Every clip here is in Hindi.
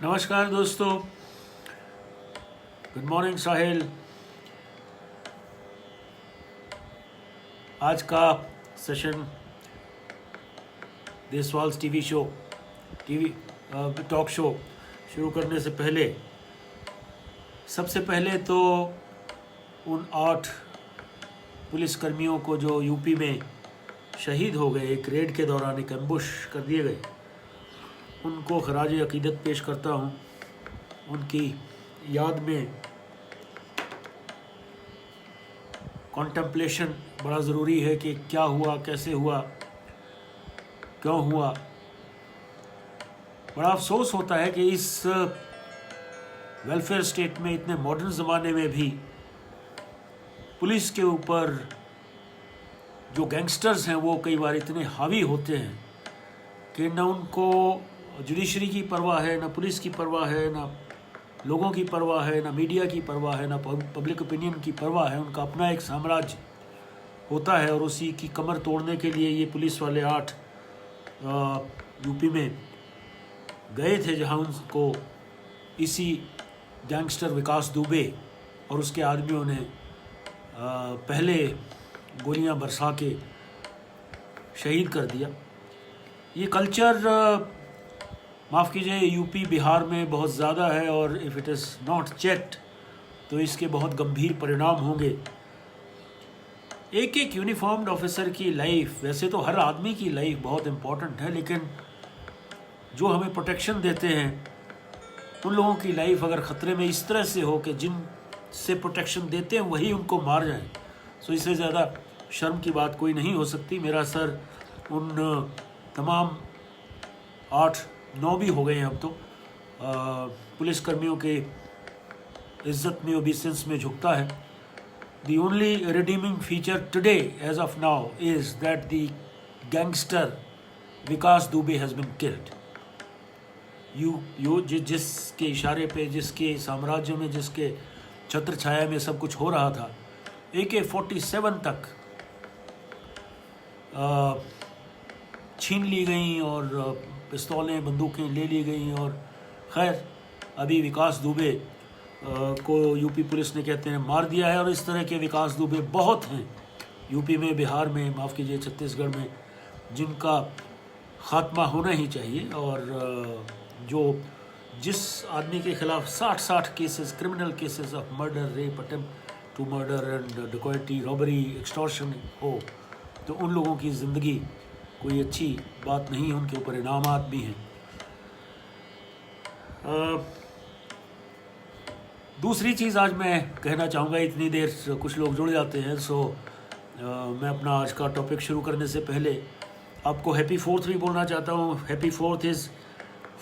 नमस्कार दोस्तों, गुड मॉर्निंग साहिल। आज का सेशन देसवाल्स टीवी टॉक शो शुरू करने से पहले सबसे पहले तो उन 8 पुलिसकर्मियों को जो यूपी में शहीद हो गए, एक रेड के दौरान एक एम्बुश कर दिए गए, उनको खराज अकीदत पेश करता हूँ। उनकी याद में कॉन्टेम्पलेशन बड़ा ज़रूरी है कि क्या हुआ, कैसे हुआ, क्यों हुआ। बड़ा अफसोस होता है कि इस वेलफेयर स्टेट में, इतने मॉडर्न ज़माने में भी पुलिस के ऊपर जो गैंगस्टर्स हैं वो कई बार इतने हावी होते हैं कि न उनको जुडिशरी की परवाह है, ना पुलिस की परवाह है, ना लोगों की परवाह है, ना मीडिया की परवाह है, ना पब्लिक ओपिनियन की परवाह है। उनका अपना एक साम्राज्य होता है और उसी की कमर तोड़ने के लिए ये पुलिस वाले 8 यूपी में गए थे, जहां उनको इसी गैंगस्टर विकास दुबे और उसके आदमियों ने पहले गोलियां बरसा के शहीद कर दिया। ये कल्चर माफ़ कीजिए यूपी बिहार में बहुत ज़्यादा है और if it is not checked तो इसके बहुत गंभीर परिणाम होंगे। एक एक यूनिफॉर्म्ड ऑफिसर की लाइफ, वैसे तो हर आदमी की लाइफ बहुत इम्पोर्टेंट है, लेकिन जो हमें प्रोटेक्शन देते हैं उन लोगों की लाइफ अगर ख़तरे में इस तरह से हो कि जिन से प्रोटेक्शन देते हैं वही उनको मार जाएं, तो इससे ज़्यादा शर्म की बात कोई नहीं हो सकती। मेरा सर उन तमाम 8-9 भी हो गए हैं अब तो पुलिसकर्मियों के इज्जत में, ओबीसेंस में झुकता है। The only redeeming feature today as of now is that the gangster Vikas Dubey has been killed. जिसके इशारे पे, जिसके साम्राज्य में, जिसके छत्र छाया में सब कुछ हो रहा था, AK-47 तक छीन ली गई और पिस्तौलें, बंदूकें ले ली गई। और खैर अभी विकास दुबे को यूपी पुलिस ने कहते हैं मार दिया है, और इस तरह के विकास दुबे बहुत हैं यूपी में, बिहार में, माफ़ कीजिए छत्तीसगढ़ में, जिनका ख़ात्मा होना ही चाहिए। और जिस आदमी के खिलाफ 60 cases, criminal cases of murder, rape, attempt to murder and dacoity, robbery, extortion हो, तो उन लोगों की ज़िंदगी कोई अच्छी बात नहीं है, उनके ऊपर इनामात भी हैं। दूसरी चीज़ आज मैं कहना चाहूँगा, इतनी देर कुछ लोग जुड़ जाते हैं, मैं अपना आज का टॉपिक शुरू करने से पहले आपको हैप्पी 4th भी बोलना चाहता हूँ। Happy 4th is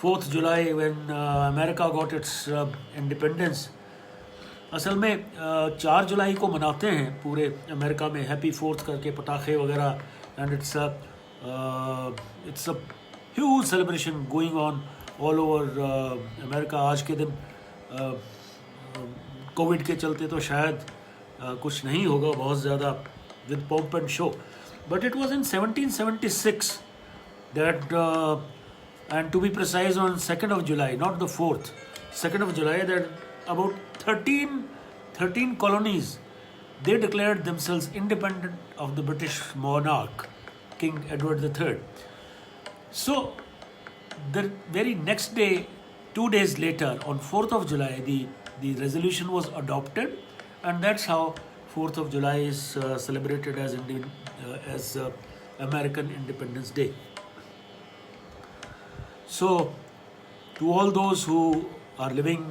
4th July when America got its independence. असल में 4 जुलाई को मनाते हैं पूरे अमेरिका में हैप्पी 4th करके, पटाखे वगैरह, and it's a huge celebration going on all over America. आज के दिन कोविड के चलते तो शायद कुछ नहीं होगा बहुत ज़्यादा with pomp and show, but it was in 1776 that and to be precise on 2nd of July, not the 4th, 2nd of July, that about 13 colonies, they declared themselves independent of the British monarch, King Edward III. So the very next day, 2 days later, on 4th of July, the resolution was adopted, and that's how 4th of July is celebrated as American Independence Day. So to all those who are living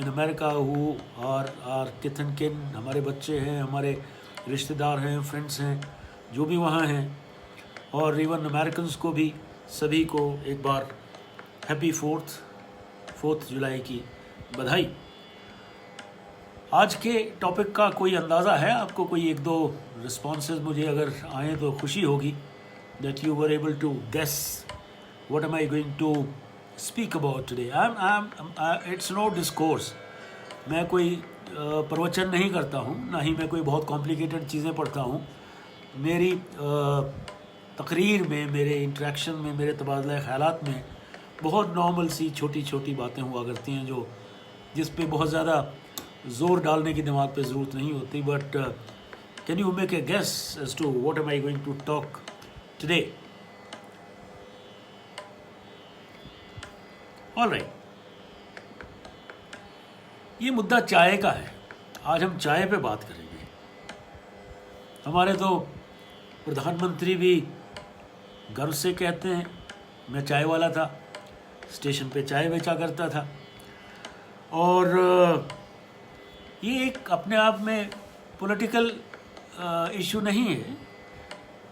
in America, who are our kith and kin, हमारे बच्चे हैं, हमारे रिश्तेदार हैं, फ्रेंड्स हैं, जो भी वहाँ हैं, और इवन अमेरिकन्स को भी, सभी को एक बार हैप्पी 4th जुलाई की बधाई। आज के टॉपिक का कोई अंदाज़ा है आपको? कोई 1-2 रिस्पॉन्सेज मुझे अगर आएँ तो खुशी होगी, that you were able to guess what am I going to speak about today. It's no discourse. मैं कोई प्रवचन नहीं करता हूँ, ना ही मैं कोई बहुत कॉम्प्लिकेटेड चीज़ें पढ़ता हूँ। मेरी तकरीर में, मेरे इंटरेक्शन में, मेरे तबादला ख़यालात में बहुत नॉर्मल सी छोटी छोटी बातें हुआ करती हैं जो जिस पे बहुत ज़्यादा ज़ोर डालने की दिमाग पे ज़रूरत नहीं होती. But can you make a guess as to what am I going to talk today? Alright, ये मुद्दा चाय का है. आज हम चाय पे बात करेंगे. हमारे तो प्रधानमंत्री भी गर्व से कहते हैं मैं चाय वाला था, स्टेशन पे चाय बेचा करता था. और ये एक अपने आप में पॉलिटिकल इशू नहीं है.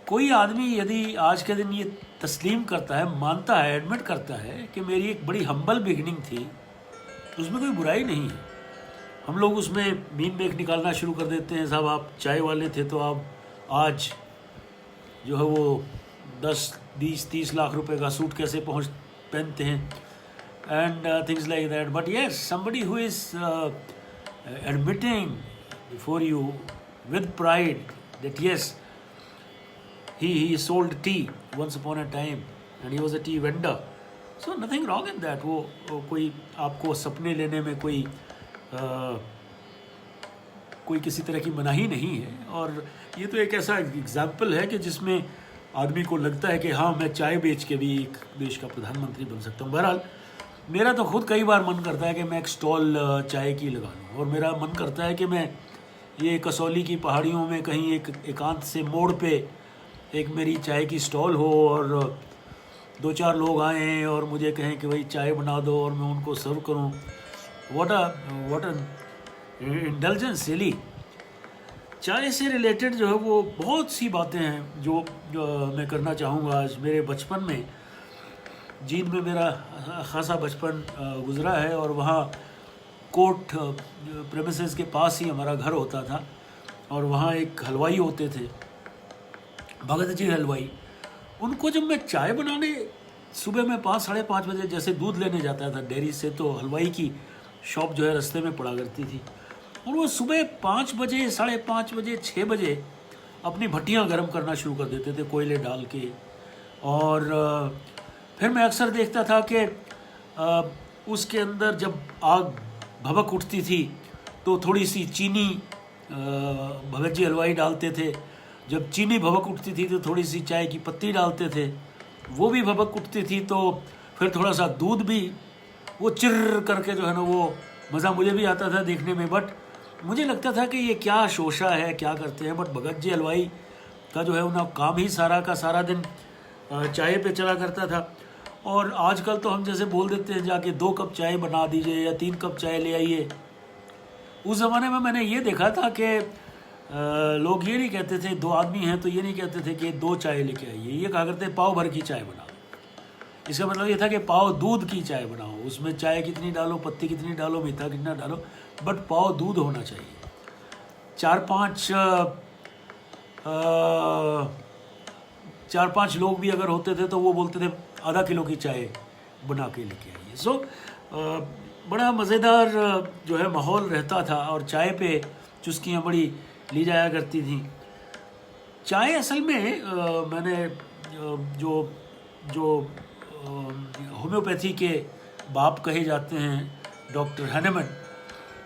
कोई आदमी यदि आज के दिन ये तस्लीम करता है, मानता है, एडमिट करता है कि मेरी एक बड़ी हम्बल बिगिनिंग थी, तो उसमें कोई बुराई नहीं है. हम लोग उसमें मीम मेक निकालना शुरू कर देते हैं, साहब आप चाय वाले थे तो आप आज जो है वो 10-20-30 लाख रुपए का सूट कैसे पहनते हैं, and things like that. But yes, somebody who is admitting before you with pride that yes, he sold tea once upon a time and he was a tea vendor, so nothing wrong in that. वो कोई आपको सपने लेने में कोई किसी तरह की मनाही नहीं है. और ये तो एक ऐसा एग्जाम्पल है कि जिसमें आदमी को लगता है कि हाँ, मैं चाय बेच के भी एक देश का प्रधानमंत्री बन सकता हूँ. बहरहाल मेरा तो खुद कई बार मन करता है कि मैं एक स्टॉल चाय की लगा लूँ. और मेरा मन करता है कि मैं ये कसौली की पहाड़ियों में कहीं एक एकांत से मोड़ पे एक मेरी चाय की स्टॉल हो और 2-4 लोग आएँ और मुझे कहें कि भाई चाय बना दो और मैं उनको सर्व करूँ. What a indulgence really. चाय से रिलेटेड जो है वो बहुत सी बातें हैं जो मैं करना चाहूँगा. आज मेरे बचपन में, जींद में मेरा ख़ासा बचपन गुज़रा है और वहाँ कोर्ट प्रेमिसेस के पास ही हमारा घर होता था. और वहाँ एक हलवाई होते थे, भगत जी हलवाई. उनको जब मैं चाय बनाने सुबह में 5-5:30 बजे जैसे दूध लेने जाता था डेयरी से, तो हलवाई की शॉप जो है रास्ते में पड़ा करती थी. और वो सुबह 5 बजे, 5:30 बजे, 6 बजे अपनी भट्टियाँ गर्म करना शुरू कर देते थे कोयले डाल के. और फिर मैं अक्सर देखता था कि उसके अंदर जब आग भभक उठती थी तो थोड़ी सी चीनी भगत जी हलवाई डालते थे. जब चीनी भभक उठती थी तो थोड़ी सी चाय की पत्ती डालते थे. वो भी भभक उठती थी तो फिर थोड़ा सा दूध भी, वो चिर करके जो है ना, वो मज़ा मुझे भी आता था देखने में. बट मुझे लगता था कि ये क्या शोशा है, क्या करते हैं. बट भगत जी हलवाई का जो है उनका काम ही सारा का सारा दिन चाय पे चला करता था. और आजकल तो हम जैसे बोल देते हैं जाके 2 कप चाय बना दीजिए या 3 कप चाय ले आइए. उस ज़माने में मैंने ये देखा था कि लोग ये नहीं कहते थे 2 आदमी हैं तो ये नहीं कहते थे कि 2 चाय लेके आइए. ये कहा करते पाव भर की चाय बनाओ. इसका मतलब ये था कि पाव दूध की चाय बनाओ. उसमें चाय कितनी डालो, पत्ती कितनी डालो, मीठा कितना डालो, बट पाव दूध होना चाहिए. 4-5 लोग भी अगर होते थे तो वो बोलते थे आधा किलो की चाय बना के लेके आइए. सो बड़ा मज़ेदार जो है माहौल रहता था और चाय पे चुस्कियाँ बड़ी ली जाया करती थी. चाय असल में मैंने जो होम्योपैथी के बाप कहे जाते हैं डॉक्टर हैनेमन,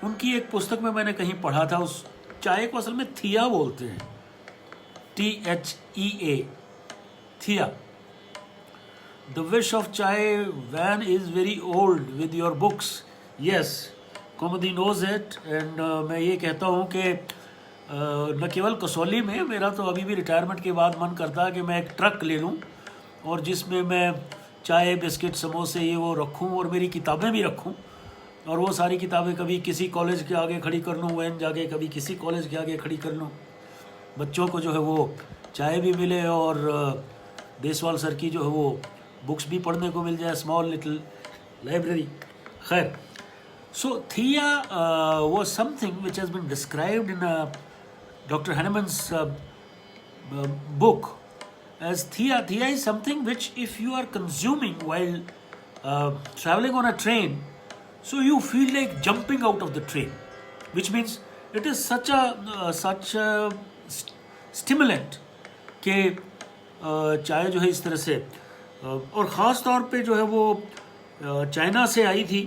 उनकी एक पुस्तक में मैंने कहीं पढ़ा था. उस चाय को असल में थिया बोलते हैं, THEA, thea. The wish of chai van is very old with your books. Yes, कॉमदी नोज इट. एंड मैं ये कहता हूँ कि न केवल कसौली में, मेरा तो अभी भी रिटायरमेंट के बाद मन करता है कि मैं एक ट्रक ले लूँ और जिसमें मैं चाय, बिस्किट, समोसे ये वो रखूँ और मेरी किताबें भी रखूँ. और वो सारी किताबें कभी किसी कॉलेज के आगे खड़ी कर लूँ, वैन जाके कभी किसी कॉलेज के आगे खड़ी कर लूँ. बच्चों को जो है वो चाय भी मिले और देसवाल सर की जो है वो बुक्स भी पढ़ने को मिल जाए, स्मॉल लिटिल लाइब्रेरी. खैर, सो थिया was something which has been described in Dr. Hahnemann's book as Thea. Thea is something which if you are consuming while traveling on a train, so you feel like jumping out of the train, which means it is such a stimulant कि चाय जो है इस तरह से और ख़ास तौर पे जो है वो चाइना से आई थी।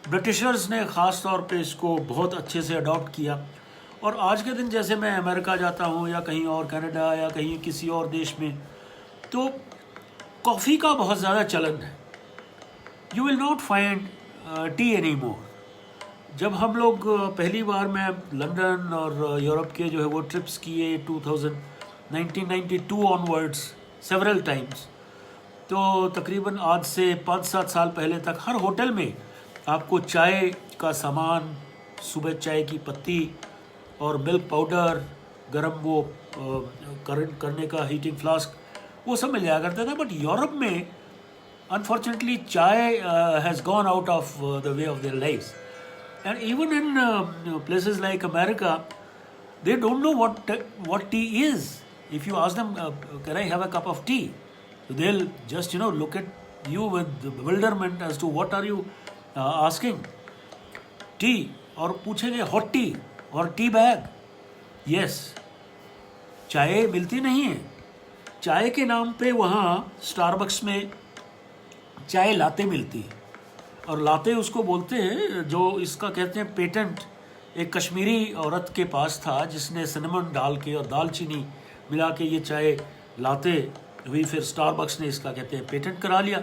ब्रिटिशर्स ने ख़ास तौर पे इसको बहुत अच्छे से अडॉप्ट किया, और आज के दिन जैसे मैं अमेरिका जाता हूँ या कहीं और कनाडा या कहीं किसी और देश में, तो कॉफ़ी का बहुत ज़्यादा चलन है। You will not find T any more. जब हम लोग पहली बार मैं लंदन और यूरोप के जो है वो ट्रिप्स किए 1992 ऑनवर्ड्स सेवरल टाइम्स, तो तकरीबन आज से 5-7 साल पहले तक हर होटल में आपको चाय का सामान, सुबह चाय की पत्ती और मिल्क पाउडर, गरम वो करने का हीटिंग फ्लास्क, वो सब मिल जाया करता था। बट यूरोप में अनफॉर्चुनेटली चाय has gone out of the way of their lifes, and even in places like America they don't know what tea is. If you ask them, can I have a cup of tea? So they'll just look at you with bewilderment as to what are you asking. Tea, और पूछेंगे hot tea और tea bag. Yes, चाय मिलती नहीं है। चाय के नाम पे वहाँ स्टारबक्स में चाय लाते मिलती है, और लाते उसको बोलते हैं, जो इसका कहते हैं पेटेंट एक कश्मीरी औरत के पास था जिसने सिनेमन डाल के और दालचीनी मिला के ये चाय लाते हुई, फिर स्टारबक्स ने इसका कहते हैं पेटेंट करा लिया,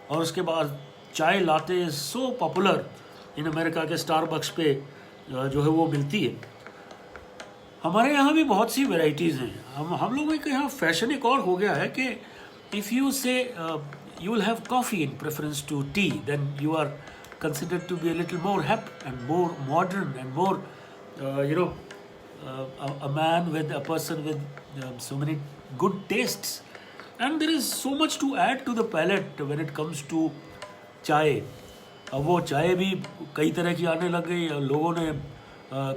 और उसके बाद चाय लाते सो पॉपुलर इन अमेरिका के स्टारबक्स पे जो है वो मिलती है। हमारे यहाँ भी बहुत सी वैरायटीज़ हैं। हम लोगों के यहाँ फैशन एक और हो गया है कि इफ़ यू से you will have coffee in preference to tea, then you are considered to be a little more hip and more modern and more a man with a person with so many good tastes, and there is so much to add to the palate when it comes to चाय। अब वो चाय भी कई तरह की आने लग गई। लोगों ने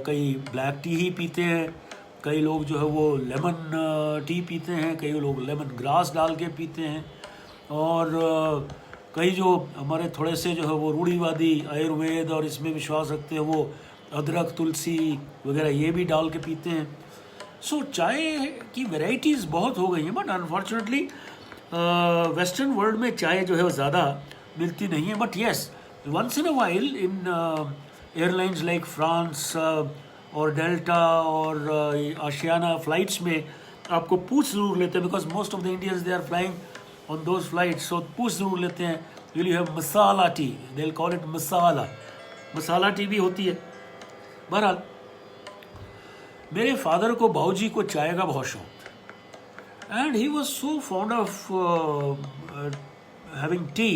कई ब्लैक टी ही पीते हैं, कई लोग जो है वो लेमन टी पीते हैं, कई लोग लेमन ग्रास डाल के पीते हैं, और कई जो हमारे थोड़े से जो है वो रूढ़िवादी आयुर्वेद और इसमें विश्वास रखते हैं वो अदरक, तुलसी वगैरह ये भी डाल के पीते हैं। सो चाय की वैरायटीज़ बहुत हो गई हैं, बट अनफॉर्चुनेटली वेस्टर्न वर्ल्ड में चाय जो है वो ज़्यादा मिलती नहीं है। But yes, once in a while in airlines like France और डेल्टा और आशियाना फ्लाइट्स में आपको पूछ ज़रूर लेते हैं, because most of the Indians they are flying on those flights, so पूछ ज़रूर लेते हैं, will you have masala T, they'll call it masala T भी होती है। बहरहाल मेरे फादर को, बाऊजी को चाय का बहुत शौक, and he was so fond of having T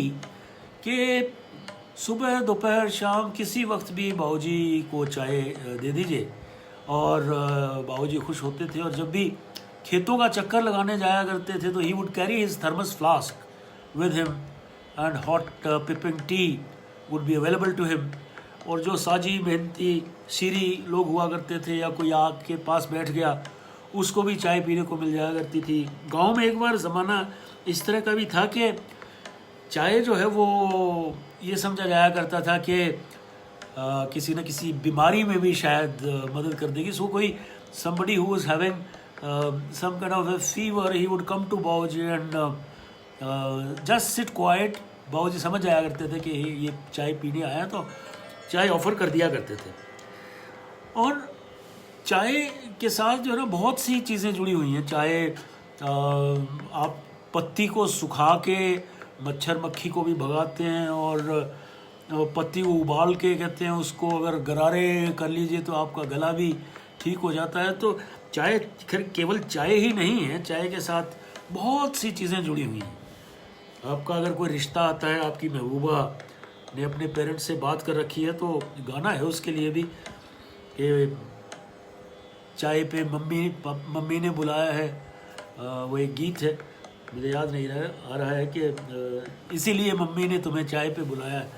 कि सुबह दोपहर शाम किसी वक्त भी बाऊजी को चाय दे दीजिए, और बाऊजी खुश होते थे। और जब भी खेतों का चक्कर लगाने जाया करते थे तो ही would carry his thermos flask with him, and hot piping tea would be available to him. और जो साजी मेहनती सीरी लोग हुआ करते थे या कोई आग के पास बैठ गया, उसको भी चाय पीने को मिल जाया करती थी। गांव में एक बार ज़माना इस तरह का भी था कि चाय जो है वो ये समझा जाया करता था कि किसी न किसी बीमारी में भी शायद मदद कर देगी। सो कोई somebody who was having some kind of a fever, he would come to बाऊजी and just sit quiet। बाऊजी समझ जाया करते थे कि ये चाय पीने आया, तो चाय ऑफ़र कर दिया करते थे। और चाय के साथ जो है ना बहुत सी चीज़ें जुड़ी हुई हैं। चाय आप पत्ती को सुखा के मच्छर मक्खी को भी भगाते हैं, और पत्ती को उबाल के कहते हैं उसको अगर गरारे कर लीजिए तो आपका गला भी ठीक हो जाता है। तो चाय केवल चाय ही नहीं है, चाय के साथ बहुत सी चीज़ें जुड़ी हुई हैं। आपका अगर कोई रिश्ता आता है, आपकी महबूबा ने अपने पेरेंट्स से बात कर रखी है, तो गाना है उसके लिए भी कि चाय पे मम्मी ने बुलाया है। वो एक गीत है, मुझे याद नहीं आ रहा है कि इसीलिए मम्मी ने तुम्हें चाय पे बुलाया है।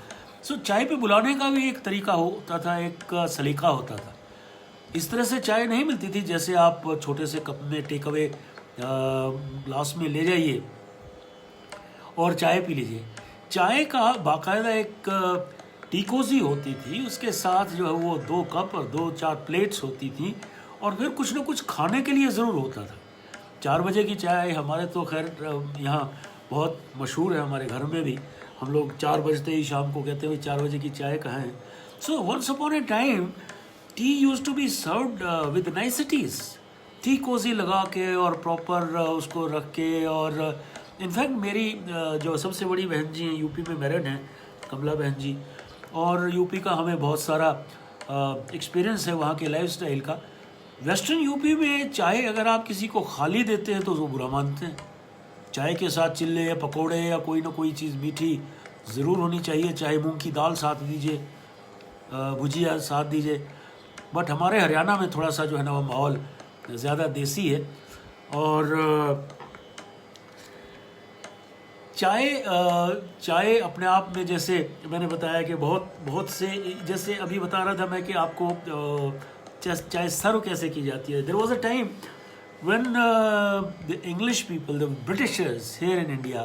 सो चाय पे बुलाने का भी एक तरीका होता था, एक सलीका होता था। इस तरह से चाय नहीं मिलती थी जैसे आप छोटे से कप में टेक अवे ग्लास में ले जाइए और चाय पी लीजिए। चाय का बाकायदा एक टीकोजी होती थी, उसके साथ जो है वो 2 कप और 2-4 प्लेट्स होती थी, और फिर कुछ ना कुछ खाने के लिए ज़रूर होता था। 4 बजे की चाय हमारे तो खैर यहाँ बहुत मशहूर है, हमारे घर में भी हम लोग 4 बजते ही शाम को कहते हुए 4 बजे की चाय कहाँ है। So once upon a time tea use to be served with niceties, tea cosy लगा के और प्रॉपर उसको रख के। और इनफैक्ट मेरी जो सबसे बड़ी बहन जी हैं यूपी में मैरिड हैं, कमला बहन जी, और यूपी का हमें बहुत सारा एक्सपीरियंस है वहाँ के लाइफस्टाइल का। वेस्टर्न यूपी में चाय अगर आप किसी को खाली देते हैं तो वो बुरा मानते हैं। चाय के साथ चिल्ले या पकोड़े या कोई ना कोई चीज़ मीठी ज़रूर होनी चाहिए, चाहे मूंग की दाल साथ दीजिए, भुजिया साथ दीजिए। बट हमारे हरियाणा में थोड़ा सा जो है ना वो माहौल ज़्यादा देसी है। और चाय अपने आप में, जैसे मैंने बताया कि बहुत से, जैसे अभी बता रहा था मैं कि आपको चाय सर्व कैसे की जाती है। There was a time when the English people, the Britishers here in India,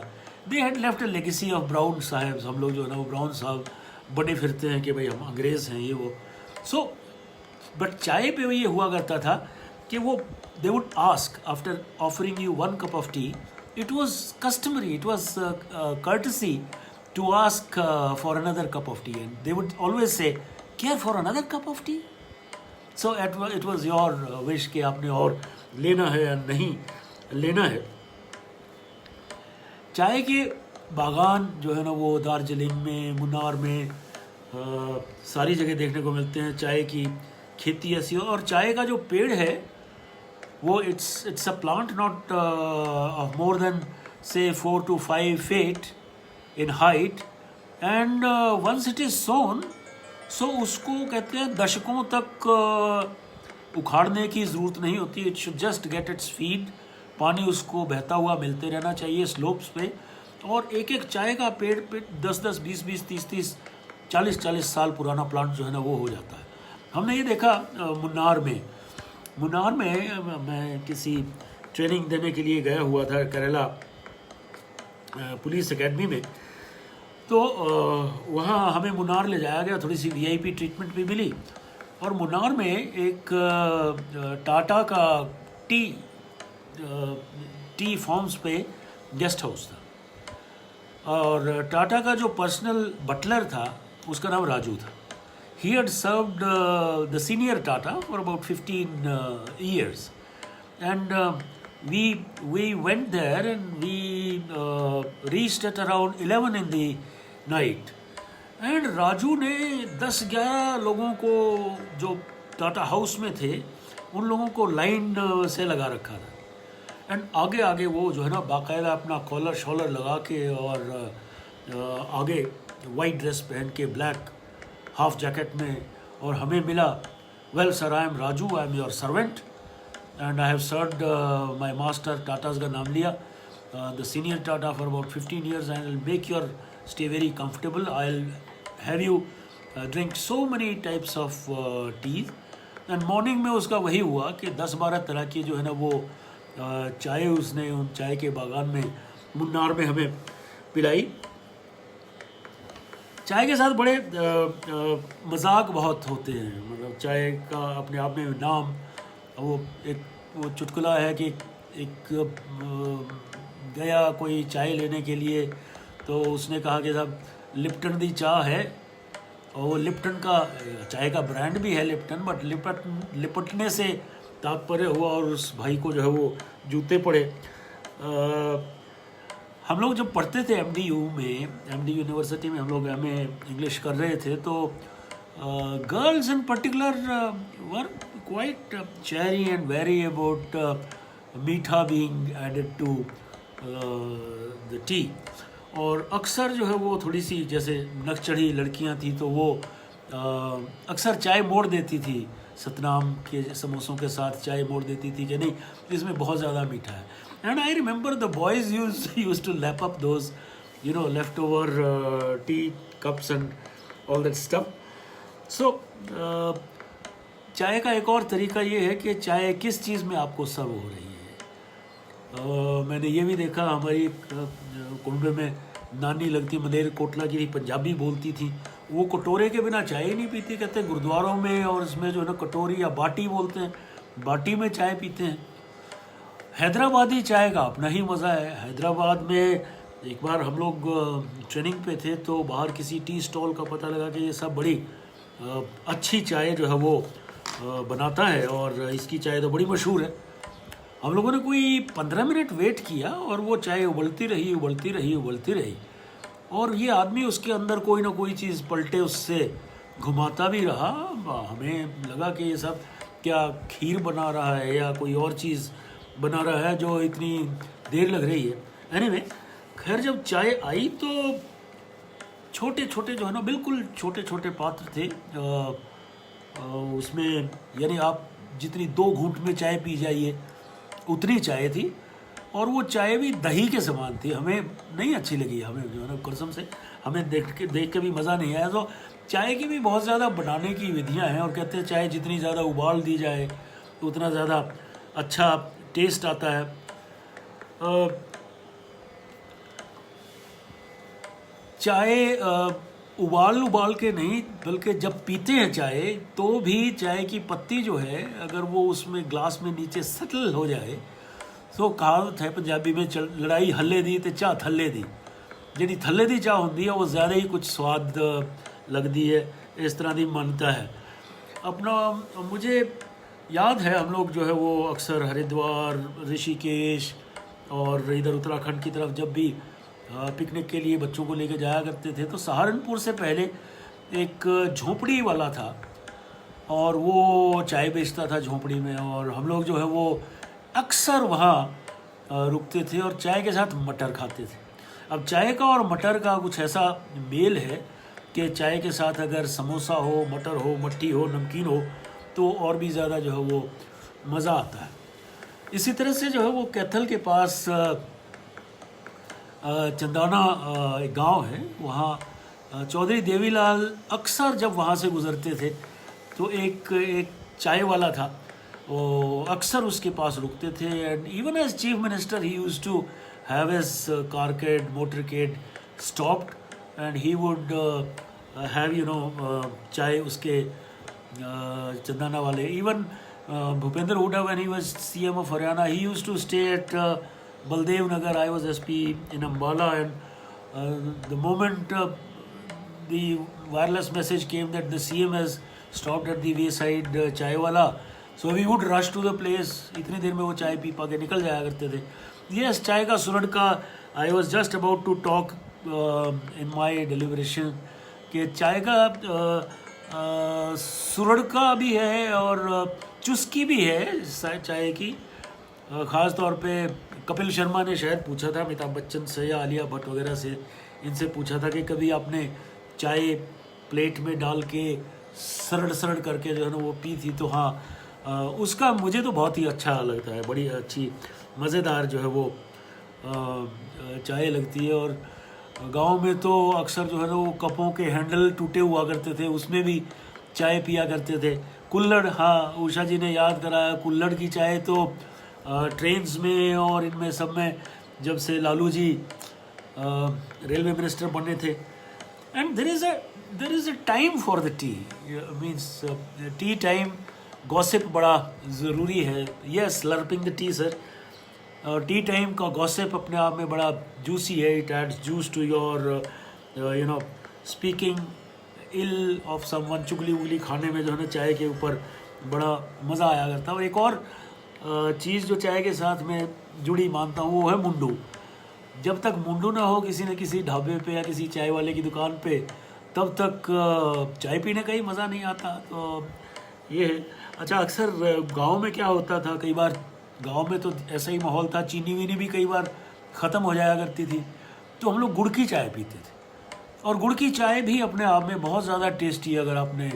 they had left a legacy of brown sahib. हम लोग जो है ना वो ब्राउन साहब बड़े फिरते हैं कि भाई हम अंग्रेज़ हैं ये वो। सो बट चाय पे ये हुआ करता था कि वो they would ask after offering you 1 cup of tea, it was customary, it was courtesy to ask for another cup of tea, and they would always say, care for another cup of tea? So it was your wish कि आपने और लेना है या नहीं लेना है। चाय के बागान जो है ना वो दार्जिलिंग में, मुन्नार में सारी जगह देखने को मिलते हैं। चाय की खेती ऐसी हो, और चाय का जो पेड़ है वो it's a plant not of more than say 4 to 5 feet in height, and once it is sown, so उसको कहते हैं दशकों तक उखाड़ने की ज़रूरत नहीं होती। It should just get it's feed, पानी उसको बहता हुआ मिलते रहना चाहिए स्लोप्स पे। और एक एक चाय का पेड़ पे 10-10, 20-20, 30-30, 40-40 साल पुराना प्लांट जो है ना वो हो जाता है। हमने ये देखा मुन्नार में मैं किसी ट्रेनिंग देने के लिए गया हुआ था केरला पुलिस एकेडमी में। तो वहाँ हमें मुन्नार ले जाया गया, थोड़ी सी वीआईपी ट्रीटमेंट भी मिली। और मुन्नार में एक टाटा का टी फॉर्म्स पे गेस्ट हाउस था, और टाटा का जो पर्सनल बटलर था उसका नाम राजू था। He had served the senior Tata for about 15 years, and we went there, and we reached at around 11 in the night, and Raju ने 10-11 लोगों को जो टाटा हाउस में थे उन लोगों को लाइन से लगा रखा था। एंड आगे आगे वो जो है ना बाकायदा अपना कॉलर शॉलर लगा के और आगे वाइट ड्रेस पहन के ब्लैक हाफ जैकेट में, और हमें मिला, well sir I am Raju, I am your servant and I have served my master. Tatas का नाम लिया, the senior Tata for about 15 years, and will make your stay very comfortable. I will have you drink so many types of tea. And morning में उसका वही हुआ कि 10-12 तरह की जो है ना वो चाय उसने उन चाय के बागान में मुन्नार में हमें पिलाई। चाय के साथ बड़े मजाक बहुत होते हैं, मतलब चाय का अपने आप में नाम, वो चुटकुला है कि एक गया कोई चाय लेने के लिए, तो उसने कहा कि साहब लिप्टन दी चाय है, और वो लिप्टन का चाय का ब्रांड भी है लिप्टन, बट लिपटने से तात्पर्य हुआ और उस भाई को जो है वो जूते पड़े। हम लोग जब पढ़ते थे एमडीयू यूनिवर्सिटी में, हम लोग हमें इंग्लिश कर रहे थे, तो girls in particular were quite chary and very about meetha being added to the tea. और अक्सर जो है वो थोड़ी सी जैसे नकचढ़ी लड़कियां थी, तो वो अक्सर चाय मोड़ देती थी, सतनाम के समोसों के साथ चाय मोड़ देती थी कि नहीं इसमें बहुत ज़्यादा मीठा है। And I remember the boys used to lap up those, leftover tea cups and all that stuff. So, चाय का एक और तरीका ये है कि चाय किस चीज़ में आपको सर्व हो रही है। मैंने ये भी देखा, हमारी कुंबे में नानी लगती मदेर कोटला की पंजाबी बोलती थी, वो कटोरे के बिना चाय ही नहीं पीती। कहते हैं गुरुद्वारों में और इसमें जो है ना कटोरी या बाटी बोलते हैं, बाटी में चाय पीते हैं। हैदराबादी चाय का अपना ही मज़ा है। हैदराबाद में एक बार हम लोग ट्रेनिंग पे थे तो बाहर किसी टी स्टॉल का पता लगा कि ये सब बड़ी अच्छी चाय जो है वो बनाता है और इसकी चाय तो बड़ी मशहूर है। हम लोगों ने कोई 15 मिनट वेट किया और वो चाय उबलती रही उबलती रही उबलती रही, और ये आदमी उसके अंदर कोई ना कोई चीज़ पलटे उससे घुमाता भी रहा। हमें लगा कि ये सब क्या खीर बना रहा है या कोई और चीज़ बना रहा है जो इतनी देर लग रही है। एनीवे, खैर जब चाय आई तो छोटे छोटे जो है ना, बिल्कुल छोटे छोटे पात्र थे। उसमें यानी आप जितनी 2 घूंट में चाय पी जाइए उतनी चाय थी, और वो चाय भी दही के समान थी। हमें नहीं अच्छी लगी, हमें जो है ना कसम से हमें देख के भी मज़ा नहीं आया। तो चाय की भी बहुत ज़्यादा बनाने की विधियां हैं, और कहते हैं चाय जितनी ज़्यादा उबाल दी जाए तो उतना ज़्यादा अच्छा टेस्ट आता है। चाय उबाल के नहीं, बल्कि जब पीते हैं चाय तो भी चाय की पत्ती जो है अगर वो उसमें ग्लास में नीचे सेटल हो जाए तो कहावत है पंजाबी में, लड़ाई हल्ले दी तो चाह थल्ले दी। जी थल्ले दी चाह होंगी है वो ज़्यादा ही कुछ स्वाद लगती है, इस तरह की मान्यता है। अपना मुझे याद है हम लोग जो है वो अक्सर हरिद्वार, ऋषिकेश और इधर उत्तराखंड की तरफ जब भी पिकनिक के लिए बच्चों को लेकर जाया करते थे तो सहारनपुर से पहले एक झोंपड़ी वाला था और वो चाय बेचता था झोंपड़ी में, और हम लोग जो है वो अक्सर वहाँ रुकते थे और चाय के साथ मटर खाते थे। अब चाय का और मटर का कुछ ऐसा मेल है कि चाय के साथ अगर समोसा हो, मटर हो, मट्ठी हो, नमकीन हो तो और भी ज़्यादा जो है वो मज़ा आता है। इसी तरह से जो है वो कैथल के पास चंदाना एक गांव है, वहाँ चौधरी देवीलाल अक्सर जब वहाँ से गुज़रते थे तो एक चाय वाला था, वो अक्सर उसके पास रुकते थे। And even as chief minister he used to have his carcade motorcade stopped and he would have chai उसके चंदाना वाले। Even Bhupendra Hooda when he was CM of Haryana he used to stay at Baldev Nagar. I was SP in Ambala, and the moment the wireless message came that the CM has stopped at the wayside chai wala, so we would rush to the place. इतनी देर में वो चाय पी पा के निकल जाया करते थे। Yes, चाय का सुरड़ का I was just about to talk in my deliberation कि चाय का सुरड़ का भी है और चुस्की भी है चाय की। ख़ास तौर पे कपिल शर्मा ने शायद पूछा था अमिताभ बच्चन से या आलिया भट्ट वगैरह से, इनसे पूछा था कि कभी आपने चाय प्लेट में डाल के सरड़ सरड़ करके जो है ना वो पी थी, तो हाँ उसका मुझे तो बहुत ही अच्छा लगता है, बड़ी अच्छी मज़ेदार जो है वो चाय लगती है। और गांव में तो अक्सर जो है ना वो कपों के हैंडल टूटे हुआ करते थे, उसमें भी चाय पिया करते थे। कुल्हड़, हाँ उषा जी ने याद कराया, कुल्हड़ की चाय तो ट्रेन्स में और इनमें सब में जब से लालू जी रेलवे मिनिस्टर बने थे। And there is a time for the tea, means tea time gossip बड़ा ज़रूरी है। Yes, slurping the tea sir. Tea time का गॉसिप अपने आप में बड़ा जूसी है, it adds juice to your speaking ill of someone. चुगली उगली खाने में जो है ना चाय के ऊपर बड़ा मज़ा आया करता है। और एक और चीज़ जो चाय के साथ में जुड़ी मानता हूँ वो है मुंडू। जब तक मुंडू ना हो किसी न किसी ढाबे पे या किसी चाय वाले की दुकान पे, तब तक चाय पीने का ही मज़ा नहीं आता। तो ये है। अच्छा, अक्सर गांव में क्या होता था, कई बार गांव में तो ऐसा ही माहौल था, चीनी वीनी भी कई बार ख़त्म हो जाया करती थी, तो हम लोग गुड़ की चाय पीते थे। और गुड़ की चाय भी अपने आप में बहुत ज़्यादा टेस्टी है, अगर आपने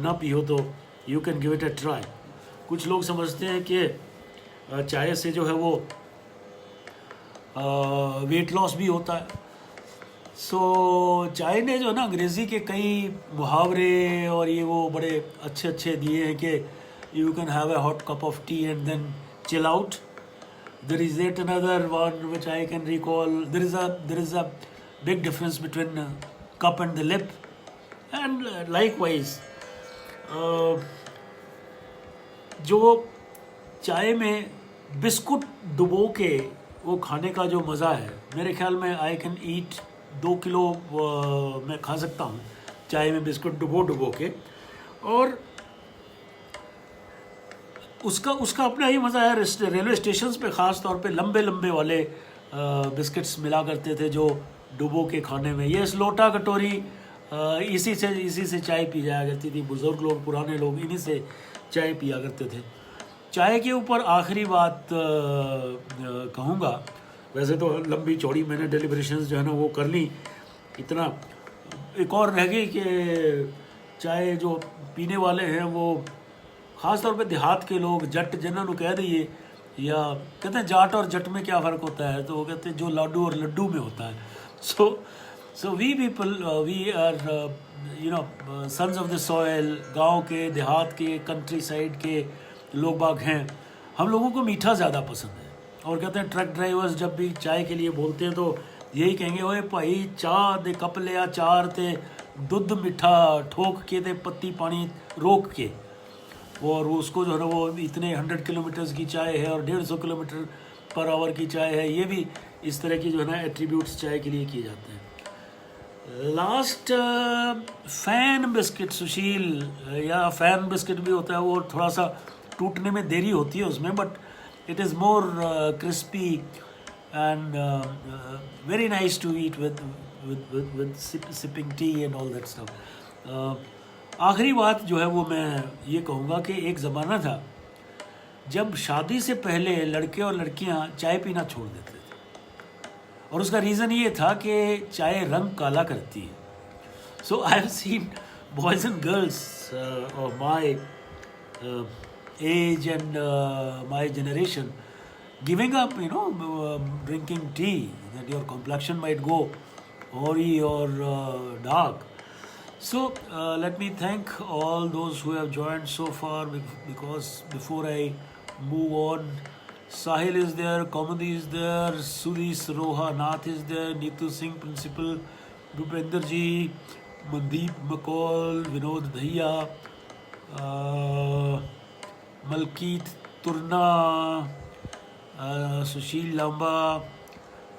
ना पी हो तो you can give it a try. कुछ लोग समझते हैं कि चाय से जो है वो वेट लॉस भी होता है। सो चाय ने जो है ना अंग्रेज़ी के कई मुहावरे और ये वो बड़े अच्छे अच्छे दिए हैं कि you can have a hot cup of tea and then chill out. There is yet another one which I can recall, there is a big difference between cup and the lip. And likewise जो चाय में बिस्कुट डुबो के वो खाने का जो मज़ा है, मेरे ख्याल में आई कैन ईट 2 किलो मैं खा सकता हूँ चाय में बिस्कुट डुबो के। और उसका उसका अपना ही मज़ा है। रेलवे स्टेशन पे ख़ास तौर पे लंबे लंबे वाले बिस्किट्स मिला करते थे जो डुबो के खाने में। ये लोटा कटोरी इसी से चाय पी जाया करती थी। बुज़ुर्ग लोग, पुराने लोग इन्हीं से चाय पिया करते थे। चाय के ऊपर आखिरी बात कहूँगा, वैसे तो लंबी चौड़ी मैंने डेलिब्रेशंस जो है ना वो कर ली, इतना एक और रह गई कि चाय जो पीने वाले हैं वो ख़ास तौर पे देहात के लोग, जट जिन्होंने कह दिए, या कहते हैं जाट और जट में क्या फ़र्क होता है, तो वो कहते हैं जो लाडू और लड्डू में होता है। So we people we are sons of the soil, गांव के, देहात के, कंट्री साइड के लोग बाग हैं। हम लोगों को मीठा ज़्यादा पसंद है। और कहते हैं ट्रक ड्राइवर्स जब भी चाय के लिए बोलते हैं तो यही कहेंगे, ओए भाई चाह दे कप लिया चार ते दुध मिठा ठोक के ते पत्ती पानी रोक के। और उसको जो है ना वो इतने 100 किलोमीटर्स की चाय है और 150 किलोमीटर पर आवर की चाय है। ये भी इस तरह की जो है ना एट्रीब्यूट्स चाय के लिए किए जाते हैं। लास्ट फैन बिस्किट सुशील, या फैन बिस्किट भी होता है, वो थोड़ा सा टूटने में देरी होती है उसमें, but it is more crispy and very nice to eat with sipping tea and all that stuff. आखिरी बात जो है वो मैं ये कहूँगा कि एक ज़माना था जब शादी से पहले लड़के और लड़कियाँ चाय पीना छोड़ देते थे, और उसका रीज़न ये था कि चाय रंग काला करती है। So I have seen boys and girls of my age and my generation giving up, drinking tea, that your complexion might go hoary or dark. So let me thank all those who have joined so far, because before I move on, Sahil is there, Komadi is there, Sudhi Saroha Nath is there, Neetu Singh Principal, Bhupender ji, Mandeep McCall, Vinod Dhaiya, Malkeet Turna, Sushil Lamba,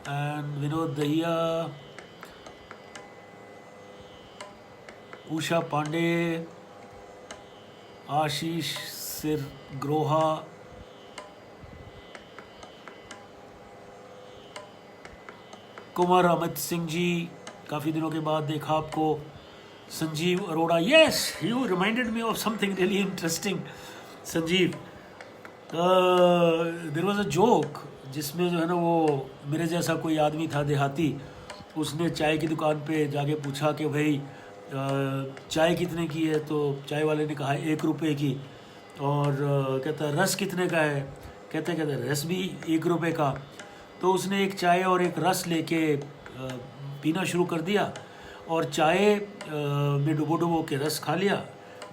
and Vinod Dahiya, Usha Pandey, Ashish Sirgroha, Kumar Amit Singh ji, काफ़ी दिनों के बाद देखा आपको। Sanjeev Arora, yes you reminded me of something really interesting. Sanjeev, there was a joke जिसमें जो है ना वो मेरे जैसा कोई आदमी था देहाती, उसने चाय की दुकान पे जाके पूछा कि भाई चाय कितने की है, तो चाय वाले ने कहा 1 रुपये की। और कहता रस कितने का है, कहते रस भी 1 रुपये का। तो उसने एक चाय और एक रस लेके पीना शुरू कर दिया, और चाय में डुबो के रस खा लिया।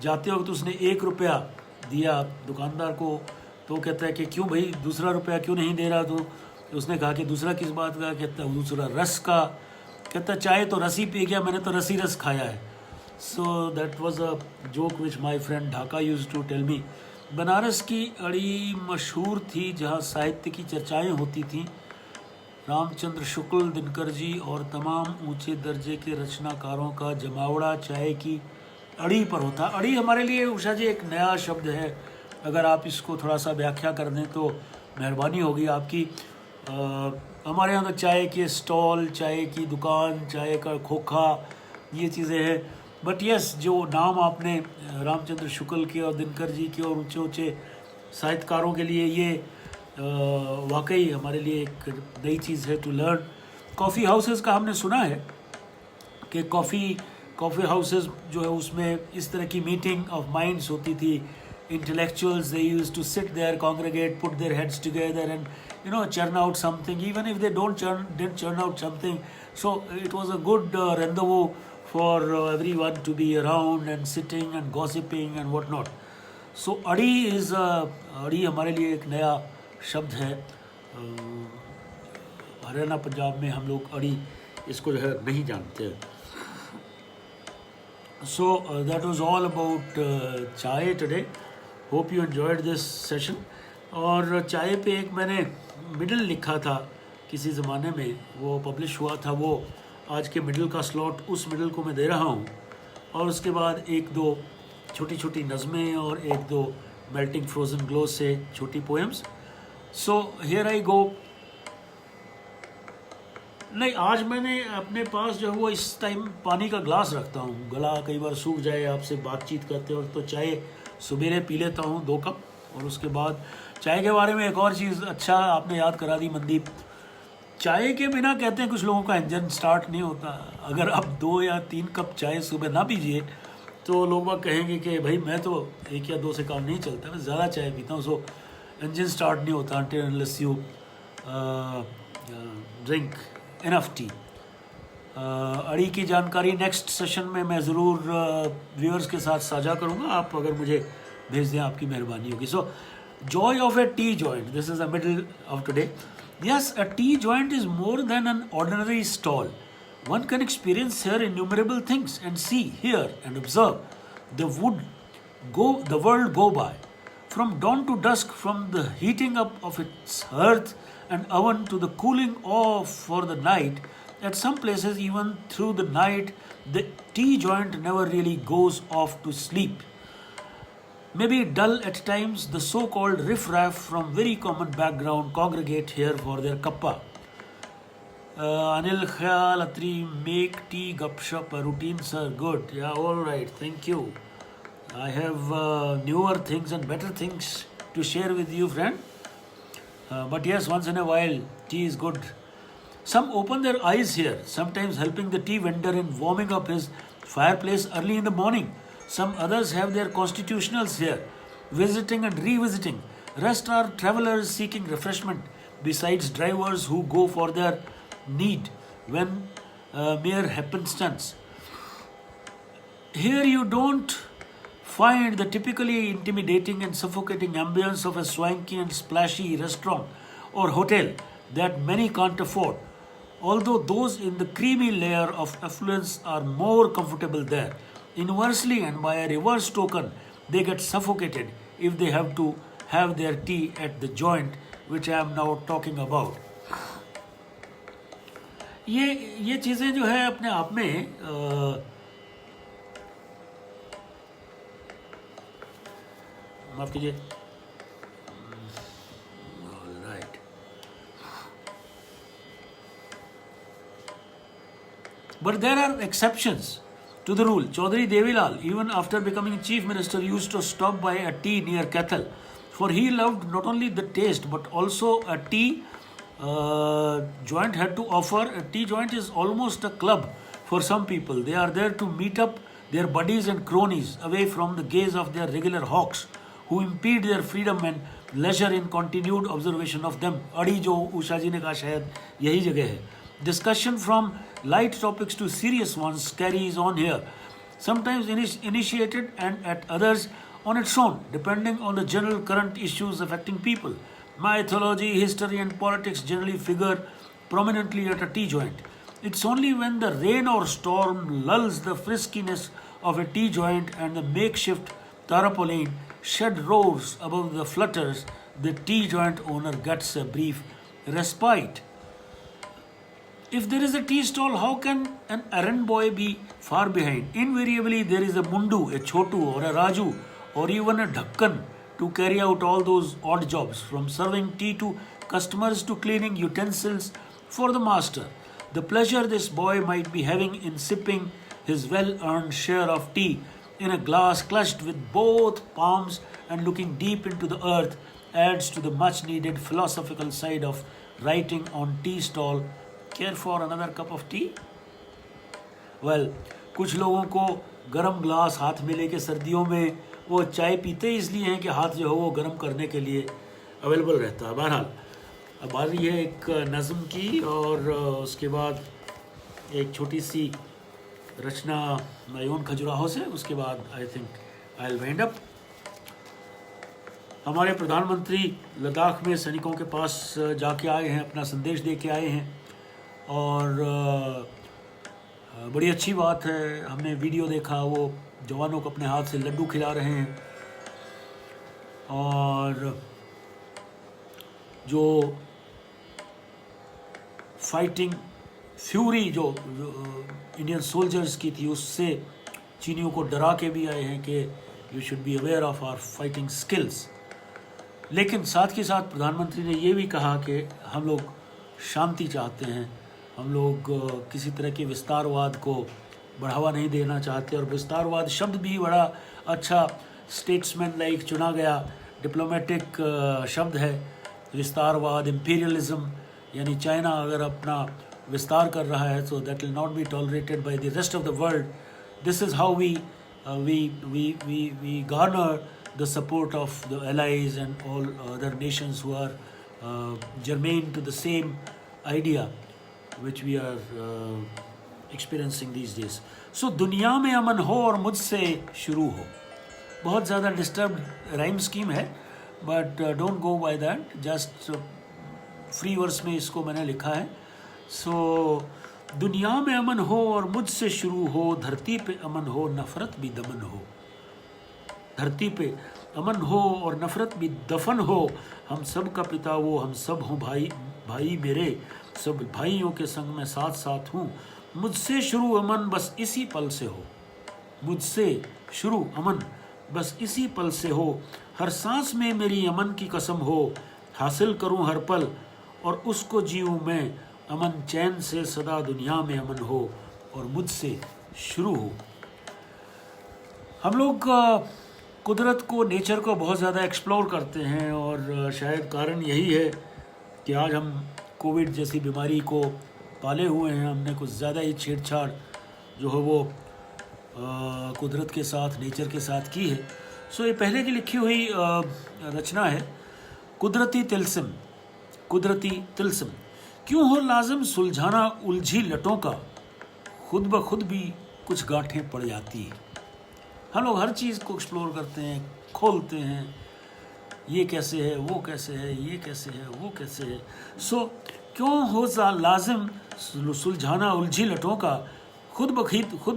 जाते वक्त उसने 1 रुपया दिया दुकानदार को, तो कहता है कि क्यों भाई दूसरा रुपया क्यों नहीं दे रहा तू? तो उसने कहा कि दूसरा किस बात का? कहता है दूसरा रस का। कहता चाय तो रस ही पी गया, मैंने तो रस ही रस खाया है। So that was a joke which my friend Dhaka used to tell me. Banaras की अड़ी मशहूर थी जहाँ साहित्य की चर्चाएँ होती थीं। रामचंद्र शुक्ल, दिनकर जी और तमाम ऊंचे दर्जे के रचनाकारों का जमावड़ा चाय की अड़ी पर होता। अड़ी हमारे लिए उषा जी एक नया शब्द है, अगर आप इसको थोड़ा सा व्याख्या कर दें तो मेहरबानी होगी आपकी। हमारे यहाँ तो चाय के स्टॉल, चाय की दुकान, चाय का खोखा, ये चीज़ें हैं। बट यस, जो नाम आपने रामचंद्र शुक्ल के और दिनकर जी के और ऊंचे ऊंचे साहित्यकारों के लिए, ये वाकई हमारे लिए एक नई चीज़ है टू लर्न। कॉफ़ी हाउसेस का हमने सुना है कि कॉफ़ी हाउसेस जो है उसमें इस तरह की मीटिंग ऑफ माइंड्स होती थी। Intellectuals they used to sit there, congregate, put their heads together and churn out something, even if they didn't churn out something. So it was a good rendezvous for everyone to be around and sitting and gossiping and what not. So अड़ी हमारे लिए एक नया शब्द है। हरियाणा पंजाब में हम लोग अड़ी इसको जो है नहीं जानते। So that was all about चाय today. Hope you enjoyed this session. और चाय पे एक मैंने मिडल लिखा था किसी ज़माने में वो पब्लिश हुआ था, वो आज के मिडिल का स्लॉट उस मिडिल को मैं दे रहा हूँ, और उसके बाद एक दो छोटी छोटी नज़में और एक दो मेल्टिंग फ्रोज़न ग्लो से छोटी पोएम्स। सो हियर आई गो। नहीं, आज मैंने अपने पास जो है वो इस टाइम पानी का ग्लास रखता हूँ, गला कई बार सूख जाए आपसे बातचीत करते वक्त, तो चाय सुबेरे पी लेता हूँ 2 कप। और उसके बाद चाय के बारे में एक और चीज़ अच्छा आपने याद करा दी मनदीप, चाय के बिना कहते हैं कुछ लोगों का इंजन स्टार्ट नहीं होता। अगर आप 2 या 3 कप चाय सुबह ना पीजिए तो लोग बाग कहेंगे कि भाई मैं तो 1 या 2 से काम नहीं चलता, मैं ज़्यादा चाय पीता हूँ, सो इंजन स्टार्ट नहीं होता until unless you drink enough T. अड़ी की जानकारी नेक्स्ट सेशन में मैं ज़रूर व्यूअर्स के साथ साझा करूँगा, आप अगर मुझे भेज दें आपकी मेहरबानी होगी। So joy of a tea joint, this is the middle of today. Yes, a tea joint is more than an ordinary stall. One can experience here innumerable things and see, hear, and observe the world go by. From dawn to dusk, from the heating up of its hearth and oven to the cooling off for the night, at some places, even through the night, the tea joint never really goes off to sleep. Maybe dull at times, the so-called riff-raff from very common background congregate here for their kappa. Anil Khayal Atri, make tea gupshup a routine, sir. Good. Yeah, all right. Thank you. I have newer things and better things to share with you, friend. But yes, once in a while, tea is good. Some open their eyes here, sometimes helping the tea vendor in warming up his fireplace early in the morning. Some others have their constitutionals here, visiting and revisiting. Rest are travelers seeking refreshment, besides drivers who go for their need when mere happenstance. Here you don't find the typically intimidating and suffocating ambience of a swanky and splashy restaurant or hotel that many can't afford, although those in the creamy layer of affluence are more comfortable there. Inversely, and by a reverse token, they get suffocated if they have to have their tea at the joint, which I am now talking about. ये चीज़ें जो है अपने आप में माफ कीजिए, right, but there are exceptions to the rule. Chaudhary Devilal, even after becoming chief minister, used to stop by a tea near Kathal, for he loved not only the taste but also a tea joint had to offer. A tea joint is almost a club for some people. They are there to meet up their buddies and cronies away from the gaze of their regular hawks who impede their freedom and leisure in continued observation of them. अड़ी जो उषा जी ने कहा शायद यही जगह है. Discussion from light topics to serious ones carries on here, sometimes initiated and at others on its own, depending on the general current issues affecting people. Mythology, history and politics generally figure prominently at a tea joint. It's only when the rain or storm lulls the friskiness of a tea joint and the makeshift tarpaulin shed roars above the flutters, the tea joint owner gets a brief respite. If there is a tea stall, how can an errand boy be far behind? Invariably, there is a Mundu, a Chotu, or a Raju, or even a Dhakkan to carry out all those odd jobs, from serving tea to customers to cleaning utensils for the master. The pleasure this boy might be having in sipping his well-earned share of tea in a glass clutched with both palms and looking deep into the earth adds to the much-needed philosophical side of writing on tea stall. Care for another cup of tea? Well, कुछ लोगों को गर्म ग्लास हाथ में लेके सर्दियों में वो चाय पीते इसलिए हैं कि हाथ जो है वो गर्म करने के लिए अवेलेबल रहता है. बहरहाल अब आ रही है एक नज़म की और उसके बाद एक छोटी सी रचना मयून खजुराहो से, उसके बाद I think I will wind up. हमारे प्रधानमंत्री लद्दाख में सैनिकों के पास जाके आए हैं, अपना संदेश दे के आए हैं और बड़ी अच्छी बात है. हमने वीडियो देखा, वो जवानों को अपने हाथ से लड्डू खिला रहे हैं और जो फाइटिंग फ्यूरी जो इंडियन सोल्जर्स की थी, उससे चीनियों को डरा के भी आए हैं कि you should be aware of our fighting skills. लेकिन साथ के साथ प्रधानमंत्री ने ये भी कहा कि हम लोग शांति चाहते हैं, हम लोग किसी तरह के विस्तारवाद को बढ़ावा नहीं देना चाहते। और विस्तारवाद शब्द भी बड़ा अच्छा स्टेट्समैन लाइक चुना गया, डिप्लोमेटिक शब्द है विस्तारवाद, इम्पीरियलिज्म, यानी चाइना अगर अपना विस्तार कर रहा है तो that will not be tolerated by the rest of the world. This is how we garner the support of the allies and all other nations who are germane to the same idea which we are experiencing these days. So दुनिया में अमन हो और मुझसे शुरू हो, बहुत ज़्यादा डिस्टर्ब्ड राइम स्कीम है, but don't go by that, just free verse में इसको मैंने लिखा है। सो दुनिया में अमन हो और मुझसे शुरू हो, धरती पे अमन हो नफरत भी दमन हो, धरती पे अमन हो और नफरत भी दफन हो, हम सब का पिता वो, हम सब हों भाई, भाई मेरे सब भाइयों के संग मैं साथ साथ हूँ, मुझसे शुरू अमन बस इसी पल से हो, मुझसे शुरू अमन बस इसी पल से हो, हर सांस में मेरी अमन की कसम हो, हासिल करूँ हर पल और उसको जीऊँ मैं, अमन चैन से सदा दुनिया में अमन हो और मुझसे शुरू हो। हम लोग कुदरत को, नेचर को बहुत ज़्यादा एक्सप्लोर करते हैं और शायद कारण यही है कि आज हम कोविड जैसी बीमारी को पाले हुए हैं, हमने कुछ ज़्यादा ही छेड़छाड़ जो है वो कुदरत के साथ, नेचर के साथ की है। सो ये पहले की लिखी हुई रचना है, कुदरती तिल्स्म। कुदरती तिल्स्म क्यों हो लाजिम सुलझाना उलझी लटों का, खुद ब खुद भी कुछ गांठें पड़ जाती हैं। हम लोग हर चीज़ को एक्सप्लोर करते हैं, खोलते हैं, ये कैसे है, वो कैसे है, ये कैसे है, वो कैसे है। सो क्यों हो लाजिम सुलझाना उलझी लटों का, खुद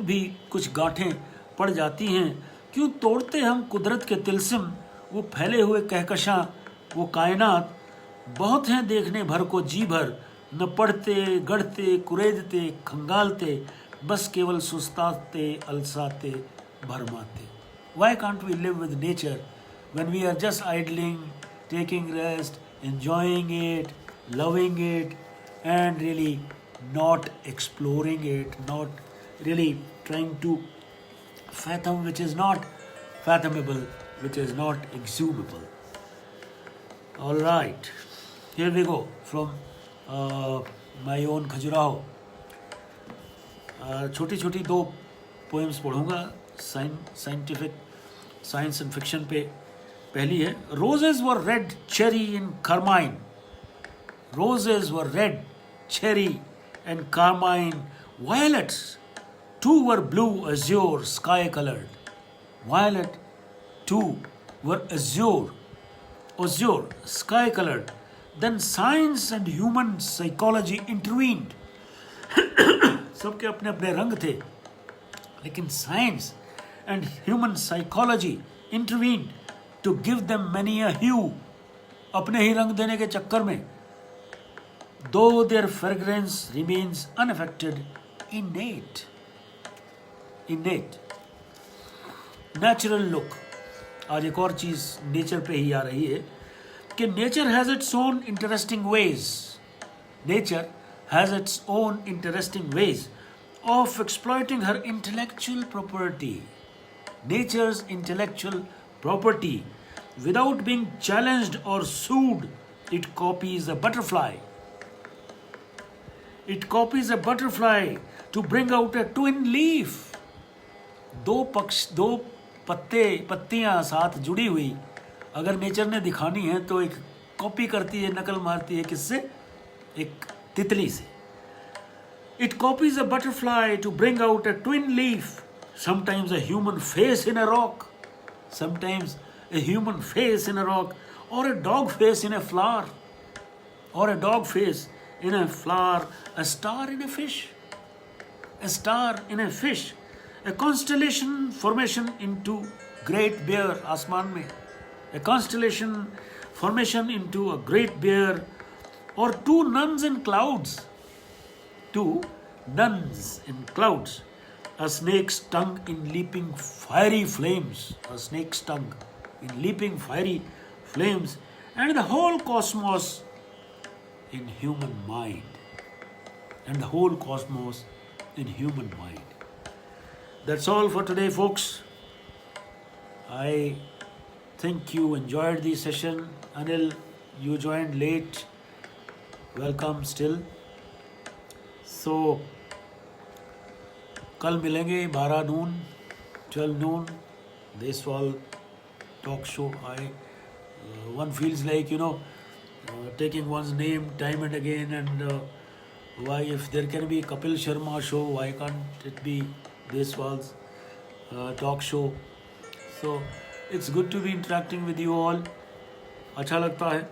भी कुछ गांठें पड़ जाती हैं। क्यों तोड़ते हम कुदरत के तिल्स्म, वो फैले हुए कहकशां, वो कायनात बहुत हैं देखने भर को जी भर, न पढ़ते गढ़ते कुरेदते खंगालते, बस केवल सुस्ताते अलसाते भरमाते। Why can't we live with nature when we are just idling, taking rest, enjoying it, loving it, and really not exploring it, not really trying to fathom which is not fathomable, which is not exhumable. All right, here we go from my own Khajuraho. छोटी छोटी दो पोएम्स पढ़ूंगा साइंटिफिक, साइंस एंड फिक्शन पे। पहली है, roses were red cherry in carmine, roses were red cherry and carmine, violets too were blue azure sky colored, violet too were azure sky colored, then science and human psychology intervened। सबके अपने अपने रंग थे, लेकिन science and human psychology intervened to give them many a hue, अपने ही रंग देने के चक्कर में, though their fragrance remains unaffected, innate natural look। आज एक और चीज नेचर पे ही आ रही है कि nature has its own interesting ways, nature has its own interesting ways of exploiting her intellectual property, nature's intellectual property, without being challenged or sued. It copies a butterfly, to bring out a twin leaf। दो पत्तियां साथ जुड़ी हुई अगर नेचर ने दिखानी है तो एक कॉपी करती है, नकल मारती है, किससे? एक तितली से। It copies a butterfly to bring out a twin leaf, sometimes a human face in a rock, sometimes a human face in a rock, or a dog face in a flower, or a dog face in a flower, a star in a fish, a star in a fish, a constellation formation into great bear, आसमान में, a constellation formation into a great bear, or two nuns in clouds, to nuns in clouds, a snake's tongue in leaping fiery flames, a snake's tongue in leaping fiery flames, and the whole cosmos in human mind. And the whole cosmos in human mind. That's all for today, folks. I think you enjoyed the session. Anil, you joined late. Welcome still. So, कल मिलेंगे 12 noon, 12 noon. Deswal talk show. One feels like, taking one's name time and again, and why, if there can be Kapil Sharma show, why can't it be Deswal's talk show? So it's good to be interacting with you all. अच्छा लगता है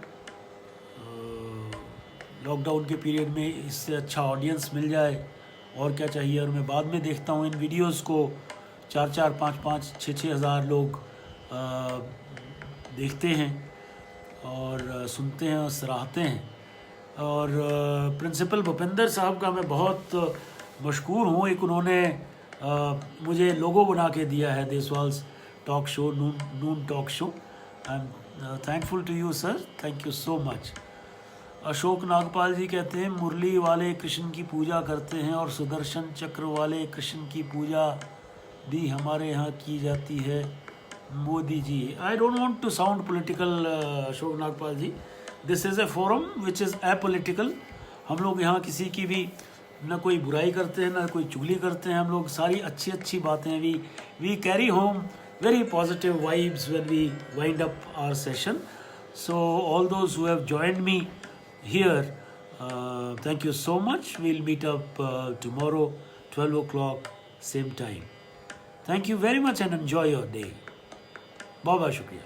लॉकडाउन के पीरियड में इससे अच्छा ऑडियंस मिल जाए और क्या चाहिए। और मैं बाद में देखता हूँ इन वीडियोस को 4-4, 5-5, 6-6 हज़ार लोग देखते हैं और सुनते हैं और सराहते हैं। और प्रिंसिपल भूपेंद्र साहब का मैं बहुत मशकूर हूँ। एक उन्होंने मुझे लोगो बना के दिया है देसवाल्स talk show, noon talk show. I am thankful to you sir, thank you so much. Ashok Nagpal ji कहते हैं मुरली वाले कृष्ण की पूजा करते हैं और सुदर्शन चक्र वाले कृष्ण की पूजा भी हमारे यहाँ की जाती है Modi ji. I don't want to sound political Ashok Nagpal ji, this is a forum which is apolitical. हम लोग यहाँ किसी की भी ना कोई बुराई करते हैं ना कोई चुगली करते हैं। हम लोग सारी अच्छी अच्छी बातें we carry home very positive vibes when we wind up our session. So all those who have joined me here, thank you so much. We'll meet up tomorrow 12 o'clock same time. Thank you very much and enjoy your day. बहुत बहुत शुक्रिया।